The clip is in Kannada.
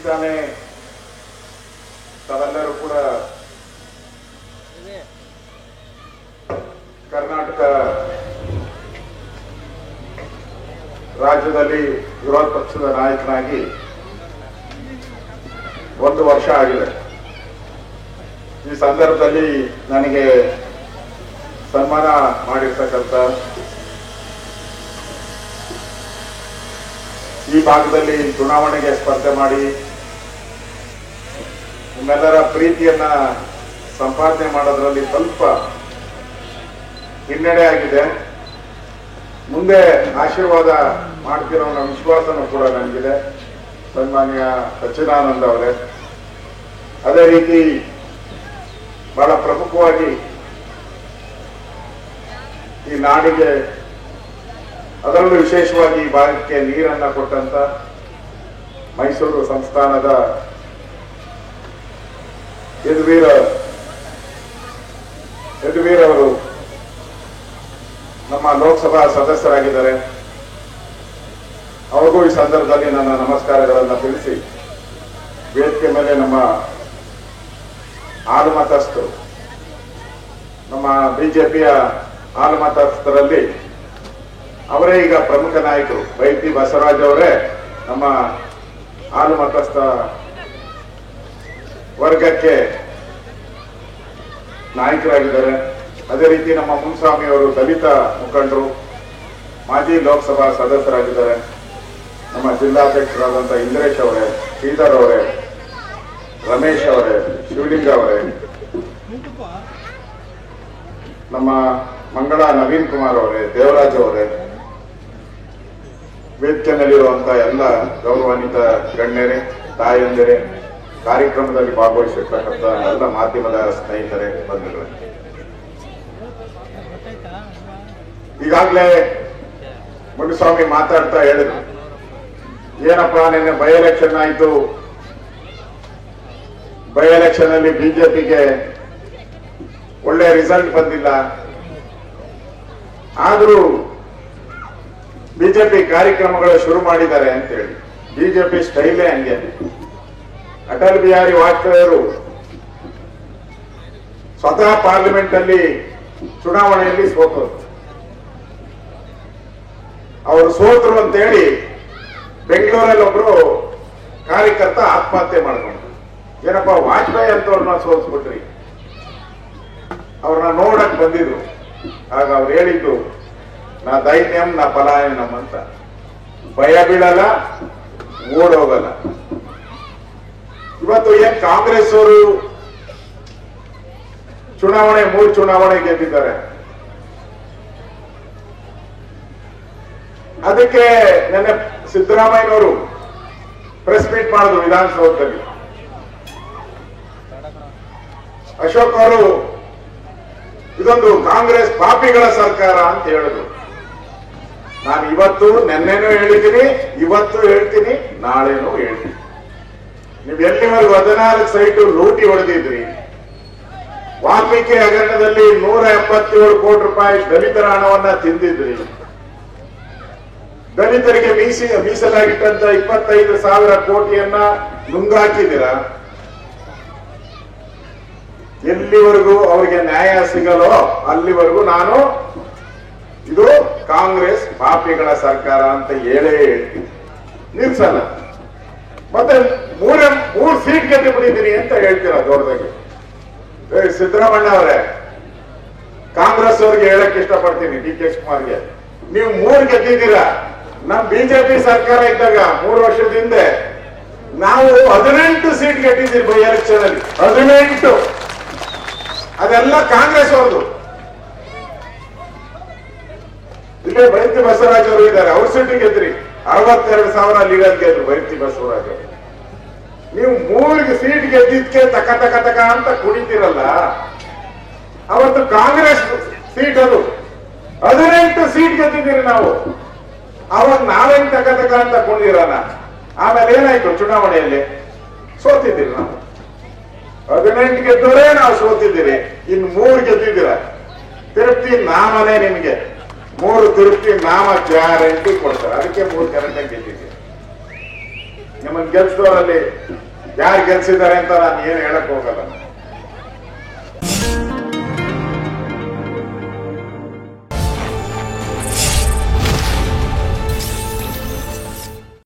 ತಾನೇ ತಾವೆಲ್ಲರೂ ಕೂಡ ಕರ್ನಾಟಕ ರಾಜ್ಯದಲ್ಲಿ ವಿರೋಧ ಪಕ್ಷದ ನಾಯಕನಾಗಿ 1 ವರ್ಷ ಆಗಿದೆ. ಈ ಸಂದರ್ಭದಲ್ಲಿ ನನಗೆ ಸನ್ಮಾನ ಮಾಡಿರ್ತಕ್ಕಂಥ ಈ ಭಾಗದಲ್ಲಿ ಚುನಾವಣೆಗೆ ಸ್ಪರ್ಧೆ ಮಾಡಿ ನಿಮ್ಮೆಲ್ಲರ ಪ್ರೀತಿಯನ್ನ ಸಂಪಾದನೆ ಮಾಡೋದ್ರಲ್ಲಿ ಸ್ವಲ್ಪ ಹಿನ್ನಡೆ ಆಗಿದೆ. ಮುಂದೆ ಆಶೀರ್ವಾದ ಮಾಡ್ತಿರೋ ಅನ್ನೋ ವಿಶ್ವಾಸನೂ ಕೂಡ ನನಗಿದೆ. ಸನ್ಮಾನ್ಯ ಸಚ್ಚಿದಾನಂದ ಅವರೇ, ಅದೇ ರೀತಿ ಬಹಳ ಪ್ರಮುಖವಾಗಿ ಈ ನಾಡಿಗೆ ಅದರಲ್ಲೂ ವಿಶೇಷವಾಗಿ ಈ ಭಾಗಕ್ಕೆ ನೀರನ್ನ ಕೊಟ್ಟಂತ ಮೈಸೂರು ಸಂಸ್ಥಾನದ ಯದುವೀರ್ ಅವರು ನಮ್ಮ ಲೋಕಸಭಾ ಸದಸ್ಯರಾಗಿದ್ದಾರೆ. ಅವ್ರಿಗೂ ಈ ಸಂದರ್ಭದಲ್ಲಿ ನನ್ನ ನಮಸ್ಕಾರಗಳನ್ನು ತಿಳಿಸಿ, ವೇದಿಕೆ ಮೇಲೆ ನಮ್ಮ ಆಲಮತಸ್ಥರು, ನಮ್ಮ ಬಿಜೆಪಿಯ ಆಲಮತಸ್ಥರಲ್ಲಿ ಅವರೇ ಈಗ ಪ್ರಮುಖ ನಾಯಕರು. ಬೈರತಿ ಬಸವರಾಜ್ ಅವರೇ ನಮ್ಮ ಆಲಮತಸ್ಥ ವರ್ಗಕ್ಕೆ ನಾಯಕರಾಗಿದ್ದಾರೆ. ಅದೇ ರೀತಿ ನಮ್ಮ ಮುನ್ಸ್ವಾಮಿ ಅವರು ದಲಿತ ಮುಖಂಡರು, ಮಾಜಿ ಲೋಕಸಭಾ ಸದಸ್ಯರಾಗಿದ್ದಾರೆ. ನಮ್ಮ ಜಿಲ್ಲಾಧ್ಯಕ್ಷರಾದಂಥ ಇಂದ್ರೇಶ್ ಅವರೇ, ಶ್ರೀಧರ್ ಅವರೇ, ರಮೇಶ್ ಅವರೇ, ಶಿವಲಿಂಗ ಅವರೇ, ನಮ್ಮ ಮಂಗಳ ನವೀನ್ ಕುಮಾರ್ ಅವರೇ, ದೇವರಾಜ್ ಅವರೇ, ವೇದಿಕೆಯಲ್ಲಿರುವಂತಹ ಎಲ್ಲ ಗೌರವಾನ್ವಿತ ಗಣ್ಯರೇ, ತಾಯಂದಿರೇ, ಕಾರ್ಯಕ್ರಮದಲ್ಲಿ ಭಾಗವಹಿಸಿರ್ತಕ್ಕಂಥ ಎಲ್ಲ ಮಾಧ್ಯಮದ ಸ್ನೇಹಿತರೇ, ಬಂಧುಗಳೇ, ಈಗಾಗಲೇ ಮುನಿಸ್ವಾಮಿ ಮಾತಾಡ್ತಾ ಹೇಳಿದ್ರು, ಏನಪ್ಪಾ ನಿನ್ನೆ ಬೈ ಎಲೆಕ್ಷನ್ ಆಯ್ತು, ಬೈ ಎಲೆಕ್ಷನ್ ಅಲ್ಲಿ ಬಿಜೆಪಿಗೆ ಒಳ್ಳೆ ರಿಸಲ್ಟ್ ಬಂದಿಲ್ಲ, ಆದ್ರೂ ಬಿಜೆಪಿ ಕಾರ್ಯಕ್ರಮಗಳು ಶುರು ಮಾಡಿದ್ದಾರೆ ಅಂತ ಹೇಳಿ. ಬಿಜೆಪಿ ಸ್ಟೈಲೇ ಹಂಗೆ. ಅಟಲ್ ಬಿಹಾರಿ ವಾಜಪೇಯಿ ಅವರು ಸ್ವತಃ ಪಾರ್ಲಿಮೆಂಟ್ ಅಲ್ಲಿ ಚುನಾವಣೆಯಲ್ಲಿ ಸೋತರು. ಅವರು ಸೋತರು ಅಂತ ಹೇಳಿ ಬೆಂಗಳೂರಲ್ಲಿ ಒಬ್ರು ಕಾರ್ಯಕರ್ತ ಆತ್ಮಹತ್ಯೆ ಮಾಡ್ಕೊಂಡ್ರು. ಏನಪ್ಪಾ ವಾಜಪೇಯಿ ಅಂತವ್ರನ್ನ ಸೋಲ್ಸ್ಬಿಟ್ರಿ, ಅವ್ರನ್ನ ನೋಡಕ್ ಬಂದಿದ್ರು. ಆಗ ಅವ್ರು ಹೇಳಿದ್ದು, ನಾ ದೈನ್ಯಂ ನಾ ಪಲಾಯನಂ ಅಂತ, ಭಯ ಬೀಳಲ್ಲ, ಓಡೋಗಲ್ಲ. ಇವತ್ತು ಏನ್ ಕಾಂಗ್ರೆಸ್ ಅವರು ಚುನಾವಣೆ 3 ಚುನಾವಣೆ ಗೆದ್ದಿದ್ದಾರೆ, ಅದಕ್ಕೆ ನೆನ್ನೆ ಸಿದ್ದರಾಮಯ್ಯನವರು ಪ್ರೆಸ್ ಮೀಟ್ ಮಾಡಿದ್ರು ವಿಧಾನಸೌಧದಲ್ಲಿ. ಅಶೋಕ್ ಅವರು ಇದೊಂದು ಕಾಂಗ್ರೆಸ್ ಪಾಪಿಗಳ ಸರ್ಕಾರ ಅಂತ ಹೇಳಿದ್ರು. ನಾನು ಇವತ್ತು ನೆನ್ನೆನೂ ಹೇಳಿದ್ದೀನಿ, ಇವತ್ತು ಹೇಳ್ತೀನಿ, ನಾಳೆನೂ ಹೇಳ್ತೀನಿ. ನೀವು ಎಲ್ಲಿವರೆಗೂ 14 ಸೈಟು ಲೂಟಿ ಹೊಡೆದಿದ್ರಿ, ವಾಲ್ಮೀಕಿ ಹಗರಣದಲ್ಲಿ 177 ಕೋಟಿ ರೂಪಾಯಿ ದಲಿತರ ಹಣವನ್ನ ತಿಂದಿದ್ರಿ, ದಲಿತರಿಗೆ ಮೀಸಲಾಗಿಟ್ಟಂತ 25,000 ಕೋಟಿಯನ್ನ ನುಂಗಾಕಿದ್ದೀರಾ, ಎಲ್ಲಿವರೆಗೂ ಅವರಿಗೆ ನ್ಯಾಯ ಸಿಗಲೋ ಅಲ್ಲಿವರೆಗೂ ನಾನು ಇದು ಕಾಂಗ್ರೆಸ್ ಪಾಪಿಗಳ ಸರ್ಕಾರ ಅಂತ ಹೇಳೇ ಹೇಳ್ತೀನಿ, ನಿಲ್ಸಲ್ಲ. ಮತ್ತೆ 3 ಸೀಟ್ ಗೆದ್ದು ಬಿಟ್ಟಿದ್ದೀನಿ ಅಂತ ಹೇಳ್ತೀರಾ ದೊಡ್ಡದಾಗಿ. ಸಿದ್ದರಾಮಯ್ಯ ಅವರೇ, ಕಾಂಗ್ರೆಸ್ ಅವ್ರಿಗೆ ಹೇಳಕ್ ಇಷ್ಟಪಡ್ತೀನಿ, ಡಿ ಕೆ ಶಿವಕುಮಾರ್ಗೆ, ನೀವು 3 ಗೆದ್ದಿದ್ದೀರಾ. ನಮ್ ಬಿಜೆಪಿ ಸರ್ಕಾರ ಇದ್ದಾಗ 3 ವರ್ಷದ ಹಿಂದೆ ನಾವು 18 ಸೀಟ್ ಗೆದ್ದಿದ್ದೀರಿ ಬೈ ಎಲೆಕ್ಷನ್ ಅಲ್ಲಿ, 18. ಅದೆಲ್ಲ ಕಾಂಗ್ರೆಸ್ ಅವ್ರದ್ದು. ಇಲ್ಲೇ ಬೈರತಿ ಬಸವರಾಜ್ ಅವರು ಇದ್ದಾರೆ, ಅವ್ರ ಸೀಟ್ ಗೆದ್ರಿ, 62,000 ಲೀಡರ್ ಗೆದ್ರು ಬೈರತಿ ಬಸವರಾಜ್ ಅವರು. ನೀವು 3 ಸೀಟ್ ಗೆದ್ದಿದ್ಕೆ ತಕ ತಕ ತಕ ಅಂತ ಕುಣಿತೀರಲ್ಲ, ಅವತ್ತು ಕಾಂಗ್ರೆಸ್ ಸೀಟ್ ಅದು 18 ಸೀಟ್ ಗೆದ್ದಿದ್ದೀರಿ ನಾವು. ಅವಾಗ ನಾವೇನ್ ತಕ ತಕ ಅಂತ ಕುಣಿದಿರಲ್ಲ. ಆಮೇಲೆ ಏನಾಯ್ತು, ಚುನಾವಣೆಯಲ್ಲಿ ಸೋತಿದ್ದೀರಿ ನಾವು. 18 ಗೆದ್ದವರೇ ನಾವು ಸೋತಿದ್ದೀರಿ, ಇನ್ನು 3 ಗೆದ್ದಿದ್ದೀರ. ತಿರುಪ್ತಿ ನಾಮನೇ ನಿಮ್ಗೆ 3 ತಿರುಪ್ತಿ ನಾಮ ಗ್ಯಾರಂಟಿ ಕೊಡ್ತಾರೆ, ಅದಕ್ಕೆ 3 ಕರೆಕ್ಟಾಗಿ ಗೆದ್ದಿದ್ದೀರಿ. ನಿಮ್ಮನ್ನ ಗೆಲ್ಸಿದವರಲ್ಲಿ ಯಾರು ಗೆಲ್ಸಿದ್ದಾರೆ ಅಂತ ನಾನು ಏನು ಹೇಳಕ್ ಹೋಗಲ್ಲ.